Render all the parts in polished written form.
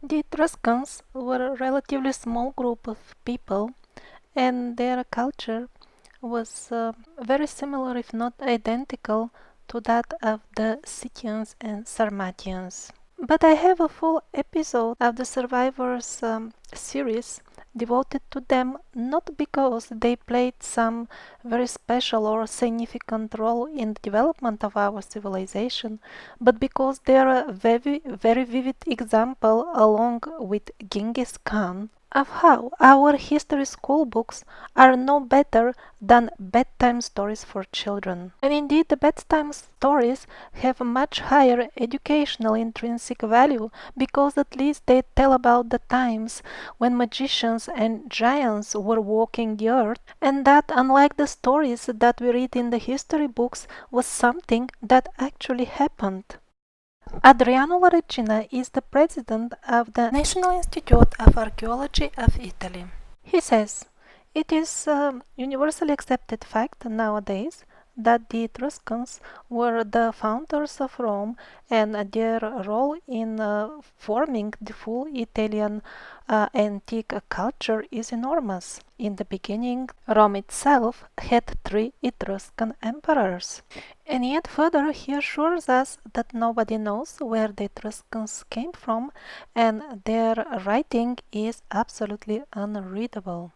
The Etruscans were a relatively small group of people, and their culture was very similar, if not identical, to that of the Scythians and Sarmatians. But I have a full episode of the Survivors series devoted to them, not because they played some very special or significant role in the development of our civilization, but because they are a very vivid example, along with Genghis Khan, of how our history school books are no better than bedtime stories for children. And indeed, the bedtime stories have a much higher educational intrinsic value because at least they tell about the times when magicians and giants were walking the earth, and that, unlike the stories that we read in the history books, was something that actually happened. Adriano Laricina is the president of the National Institute of Archaeology of Italy. He says, it is a universally accepted fact nowadays that the Etruscans were the founders of Rome, and their role in forming the full Italian antique culture is enormous. In the beginning, Rome itself had 3 Etruscan emperors. And yet further he assures us that nobody knows where the Etruscans came from, and their writing is absolutely unreadable.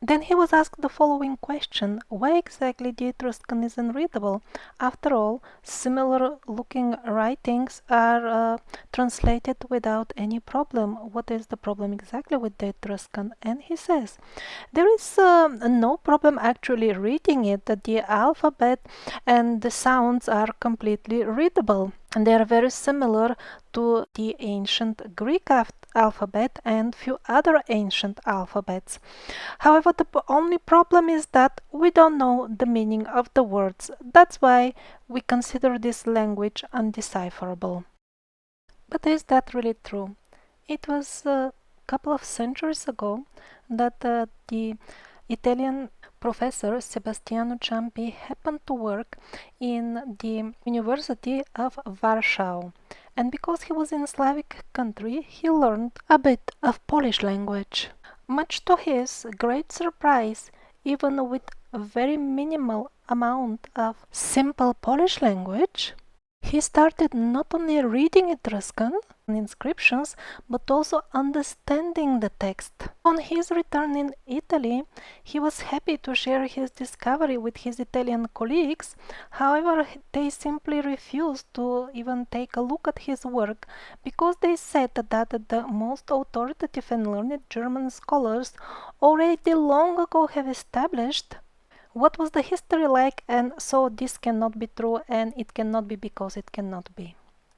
Then he was asked the following question: why exactly the Etruscan is unreadable? After all, similar looking writings are translated without any problem. What is the problem exactly with the Etruscan? And he says, there is no problem actually reading it. The alphabet and the sounds are completely readable. And they are very similar to the ancient Greek alphabet and few other ancient alphabets. However, the only problem is that we don't know the meaning of the words. That's why we consider this language undecipherable. But is that really true? It was a couple of centuries ago that the Italian professor Sebastiano Ciampi happened to work in the University of Warsaw, and because he was in a Slavic country, he learned a bit of Polish language. Much to his great surprise, even with a very minimal amount of simple Polish language, he started not only reading Etruscan inscriptions, but also understanding the text. On his return in Italy, he was happy to share his discovery with his Italian colleagues. However, they simply refused to even take a look at his work because they said that the most authoritative and learned German scholars already long ago have established what was the history like, and so this cannot be true, and it cannot be because it cannot be.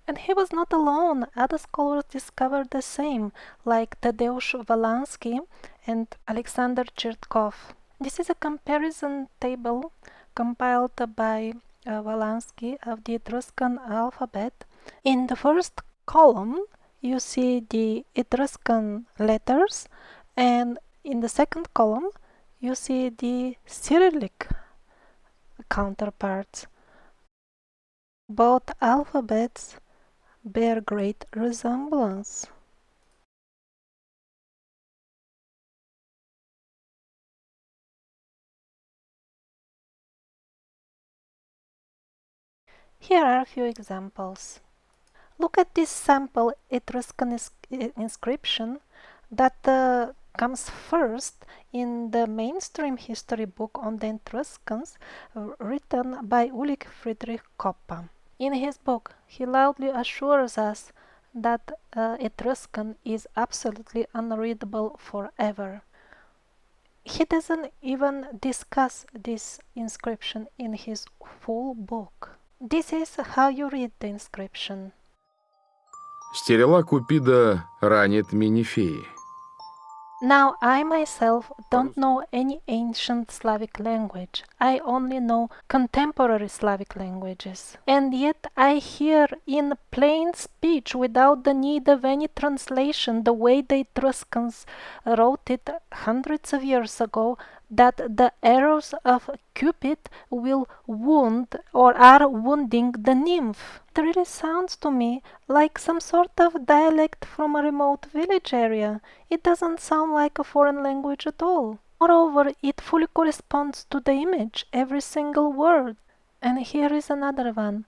And he was not alone. Other scholars discovered the same, like Tadeusz Walański and Alexander Chertkov. This is a comparison table compiled by Walański of the Etruscan alphabet. In the first column, you see the Etruscan letters, and in the second column, you see the Cyrillic counterparts. Both alphabets bear great resemblance. Here are a few examples. Look at this sample Etruscan inscription that comes first in the mainstream history book on the Etruscans, written by Ulrich Friedrich Koppa. In his book, he loudly assures us that Etruscan is absolutely unreadable forever. He doesn't even discuss this inscription in his full book. This is how you read the inscription. Стерела Купида ранит Минифеи. Now, I myself don't know any ancient Slavic language. I only know contemporary Slavic languages. And yet I hear in plain speech, without the need of any translation, the way the Etruscans wrote it hundreds of years ago, that the arrows of Cupid will wound or are wounding the nymph. It really sounds to me like some sort of dialect from a remote village area. It doesn't sound like a foreign language at all. Moreover, it fully corresponds to the image, every single word. And here is another one.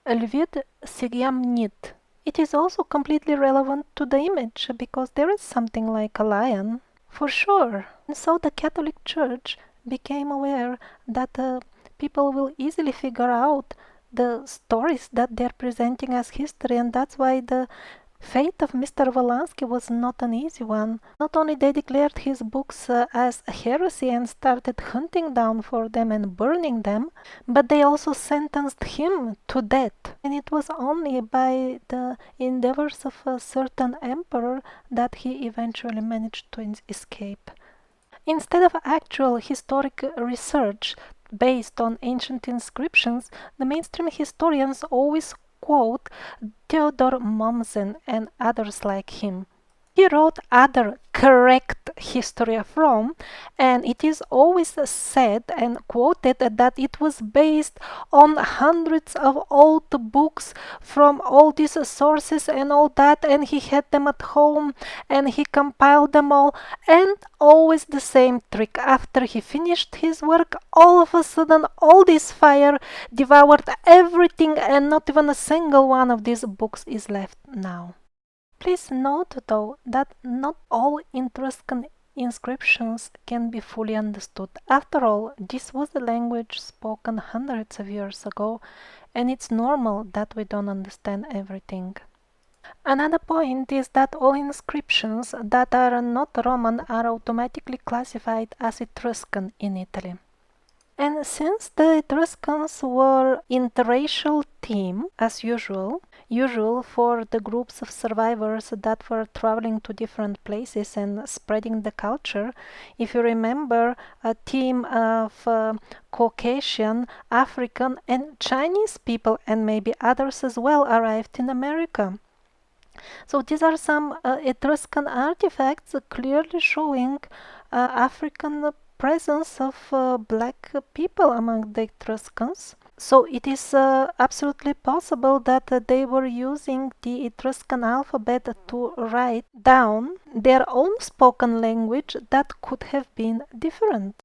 Lvid Sigyam Nit. It is also completely relevant to the image because there is something like a lion, for sure. And so the Catholic Church became aware that people will easily figure out the stories that they're presenting as history, and that's why the fate of Mr. Volansky was not an easy one. Not only they declared his books as a heresy and started hunting down for them and burning them, but they also sentenced him to death. And it was only by the endeavors of a certain emperor that he eventually managed to escape. Instead of actual historic research based on ancient inscriptions, the mainstream historians always quote Theodor Mommsen and others like him. He wrote other correct history of Rome, and it is always said and quoted that it was based on hundreds of old books from all these sources and all that, and he had them at home and he compiled them all, and always the same trick. After he finished his work, all of a sudden all this fire devoured everything, and not even a single one of these books is left now. Please note though that not all Etruscan inscriptions can be fully understood. After all, this was a language spoken hundreds of years ago, and it's normal that we don't understand everything. Another point is that all inscriptions that are not Roman are automatically classified as Etruscan in Italy. And since the Etruscans were interracial theme, as usual for the groups of survivors that were traveling to different places and spreading the culture, if you remember, a team of Caucasian, African and Chinese people and maybe others as well arrived in America. So these are some Etruscan artifacts clearly showing African presence of black people among the Etruscans. So it is absolutely possible that they were using the Etruscan alphabet to write down their own spoken language that could have been different.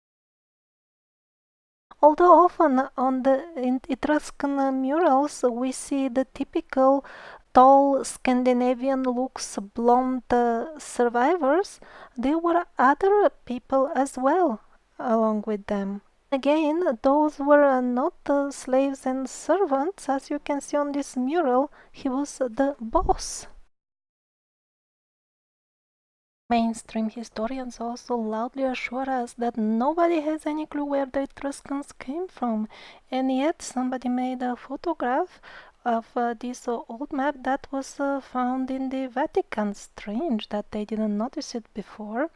Although often on the Etruscan murals we see the typical tall Scandinavian looks blonde survivors, there were other people as well along with them. Again, those were not slaves and servants. As you can see on this mural, he was the boss. Mainstream historians also loudly assure us that nobody has any clue where the Etruscans came from, and yet somebody made a photograph of this old map that was found in the Vatican. Strange that they didn't notice it before.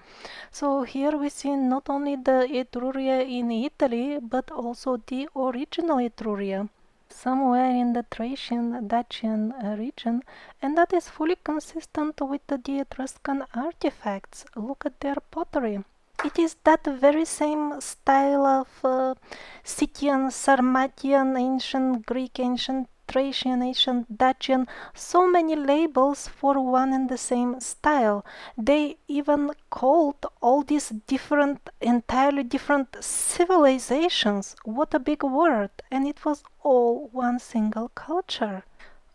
So here we see not only the Etruria in Italy, but also the original Etruria, somewhere in the Thracian Dacian region, and that is fully consistent with the Etruscan artifacts. Look at their pottery. It is that very same style of Scythian, Sarmatian, ancient Greek, ancient Thracian, ancient Dacian, so many labels for one and the same style. They even called all these different, entirely different civilizations. What a big word! And it was all one single culture.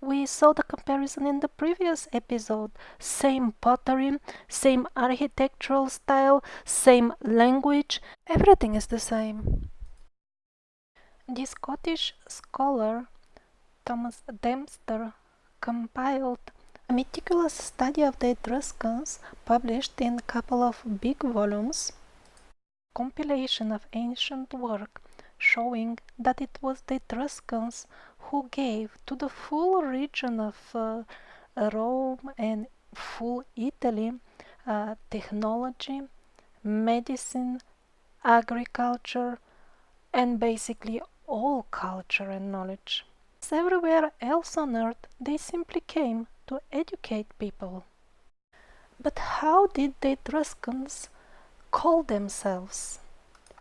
We saw the comparison in the previous episode. Same pottery, same architectural style, same language, everything is the same. The Scottish scholar Thomas Dempster compiled a meticulous study of the Etruscans, published in a couple of big volumes, compilation of ancient work showing that it was the Etruscans who gave to the full region of Rome and full Italy technology, medicine, agriculture, and basically all culture and knowledge. As everywhere else on earth, they simply came to educate people. But how did the Etruscans call themselves?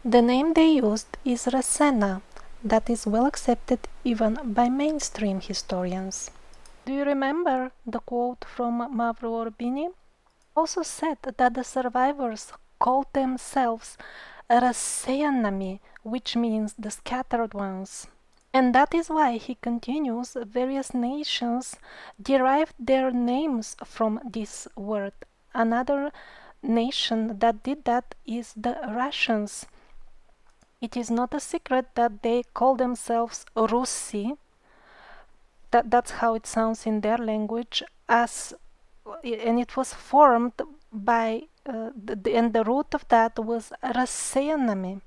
The name they used is Rasenna, that is well accepted even by mainstream historians. Do you remember the quote from Mavro Orbini? Also said that the survivors called themselves Raseanami, which means the scattered ones. And that is why, he continues, various nations derived their names from this word. Another nation that did that is the Russians. It is not a secret that they call themselves Russi. That's how it sounds in their language, and it was formed by and the root of that was Raseanami.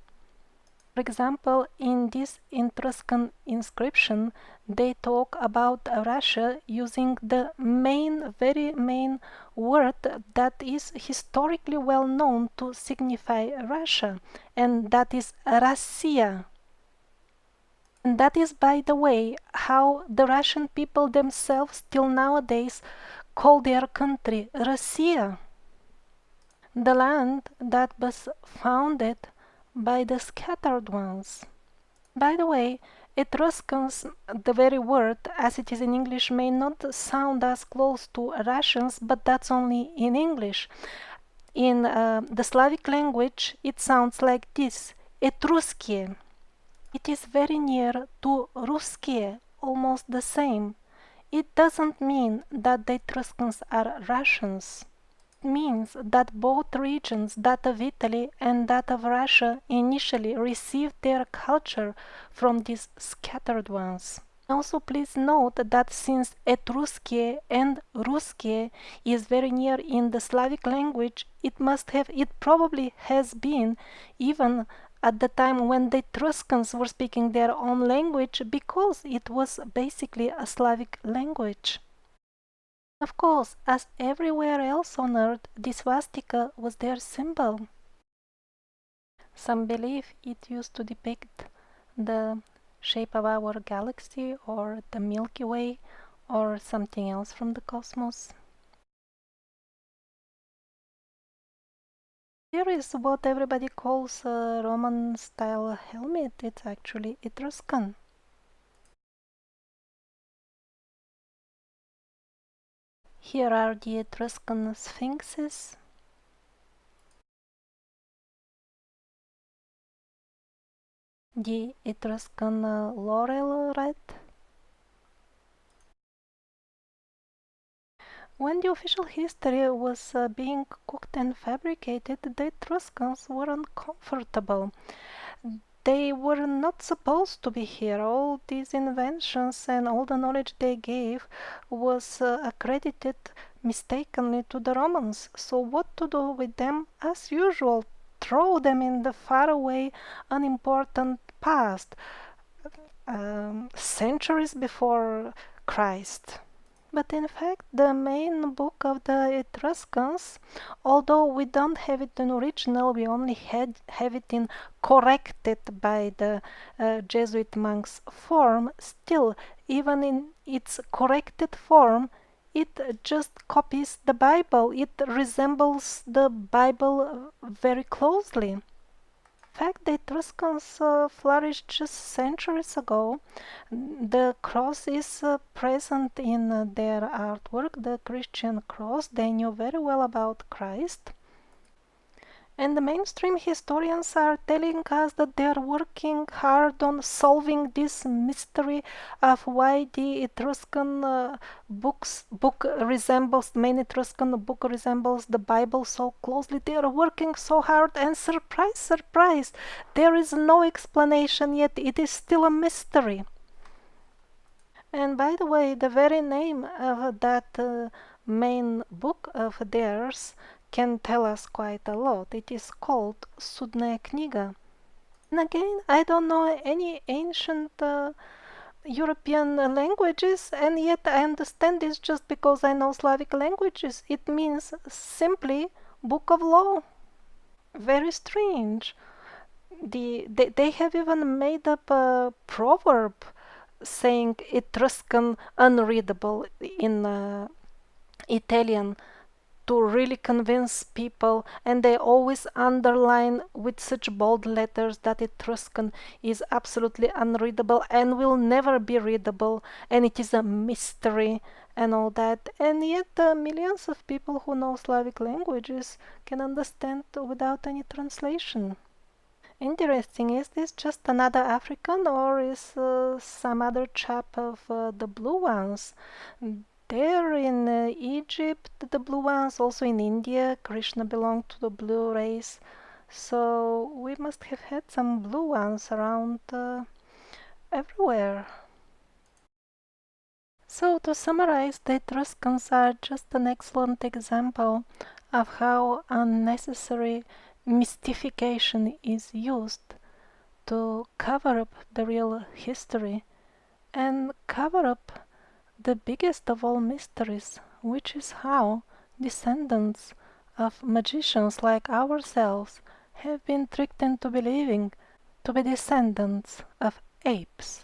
For example, in this Etruscan inscription, they talk about Russia using the very main word that is historically well known to signify Russia, and that is Россия. And that is, by the way, how the Russian people themselves till nowadays call their country Россия, the land that was founded by the scattered ones. By the way, Etruscans, the very word as it is in English, may not sound as close to Russians, but that's only in English. In the Slavic language, it sounds like this: Etruskie. It is very near to Russkie, almost the same. It doesn't mean that the Etruscans are Russians. It means that both regions, that of Italy and that of Russia, initially received their culture from these scattered ones. Also, please note that since Etruskie and Russkie is very near in the Slavic language, it probably has been even at the time when the Etruscans were speaking their own language, because it was basically a Slavic language. Of course, as everywhere else on Earth, the swastika was their symbol. Some believe it used to depict the shape of our galaxy or the Milky Way or something else from the cosmos. Here is what everybody calls a Roman-style helmet. It's actually Etruscan. Here are the Etruscan sphinxes. The Etruscan laurel wreath. When the official history was being cooked and fabricated, the Etruscans were uncomfortable. They were not supposed to be here. All these inventions and all the knowledge they gave was accredited mistakenly to the Romans. So what to do with them? As usual, throw them in the faraway, unimportant past, centuries before Christ. But in fact, the main book of the Etruscans, although we don't have it in original, we only have it in corrected by the Jesuit monks form, still, even in its corrected form, it just copies the Bible. It resembles the Bible very closely. In fact, the Etruscans flourished just centuries ago. The cross is present in their artwork, the Christian cross. They knew very well about Christ. And the mainstream historians are telling us that they are working hard on solving this mystery of why the Etruscan main Etruscan book resembles the Bible so closely. They are working so hard, and surprise, surprise, there is no explanation yet. It is still a mystery. And by the way, the very name of that main book of theirs can tell us quite a lot. It is called Sudная книга. And again, I don't know any ancient European languages, and yet I understand this just because I know Slavic languages. It means simply book of law. Very strange. They have even made up a proverb saying Etruscan unreadable in Italian, to really convince people, and they always underline with such bold letters that Etruscan is absolutely unreadable and will never be readable, and it is a mystery and all that. And yet millions of people who know Slavic languages can understand without any translation. Interesting. Is this just another African, or is some other chap of the blue ones? There in Egypt, the blue ones, also in India, Krishna belonged to the blue race. So we must have had some blue ones around everywhere. So to summarize, the Etruscans are just an excellent example of how unnecessary mystification is used to cover up the real history and cover up the biggest of all mysteries, which is how descendants of magicians like ourselves have been tricked into believing to be descendants of apes.